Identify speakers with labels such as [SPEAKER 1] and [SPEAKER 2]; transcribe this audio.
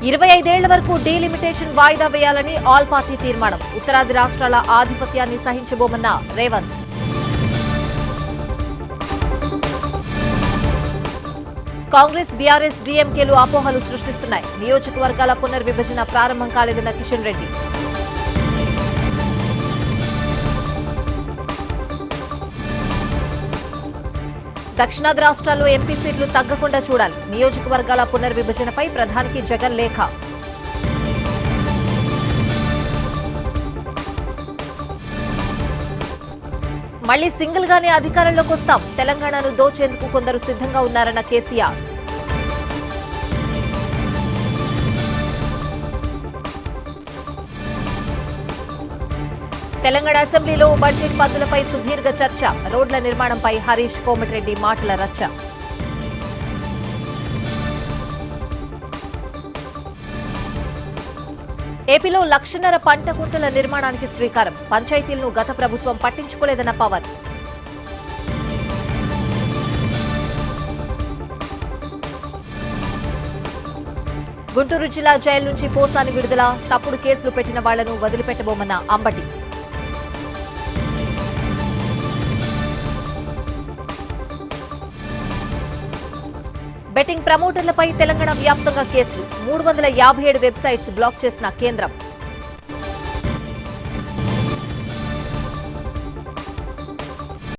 [SPEAKER 1] 25 ఏళ్ల వరకు డీలిమిటేషన్ వాయిదా వేయాలని ఆల్ పార్టీ తీర్మానం. ఉత్తరాది రాష్ట్రాల ఆధిపత్యాన్ని సహించబోమన్న రేవంత్. కాంగ్రెస్, బీఆర్ఎస్, డీఎంకేలు అపోహలు సృష్టిస్తున్నాయి. నియోజకవర్గాల పునర్విభజన ప్రారంభం కాలేదన్న కిషన్ రెడ్డి. దక్షిణాది రాష్ట్రాల్లో ఎంపీ సీట్లు తగ్గకుండా చూడాలి. నియోజకవర్గాల పునర్విభజనపై ప్రధానికి జగన్ లేఖ. మళ్లీ సింగిల్ గానే అధికారంలోకి వస్తాం. తెలంగాణను దోచేందుకు కొందరు సిద్ధంగా ఉన్నారన్న కేసీఆర్. తెలంగాణ అసెంబ్లీలో బడ్జెట్ పద్దులపై సుదీర్ఘ చర్చ. రోడ్ల నిర్మాణంపై హరీష్, కోమటిరెడ్డి మాటల రచ్చ. ఏపీలో 1.5 లక్షల పంట కుంటల నిర్మాణానికి శ్రీకారం. పంచాయతీలను గత ప్రభుత్వం పట్టించుకోలేదన్న పవన్. గుంటూరు జిల్లా జైలు నుంచి పోసాని విడుదల. తప్పుడు కేసులు పెట్టిన వాళ్లను వదిలిపెట్టబోమన్న అంబటి. బెట్టింగ్ ప్రమోటర్లపై తెలంగాణ వ్యాప్తంగా కేసులు. 357 వెబ్సైట్స్ బ్లాక్ చేసిన కేంద్రం.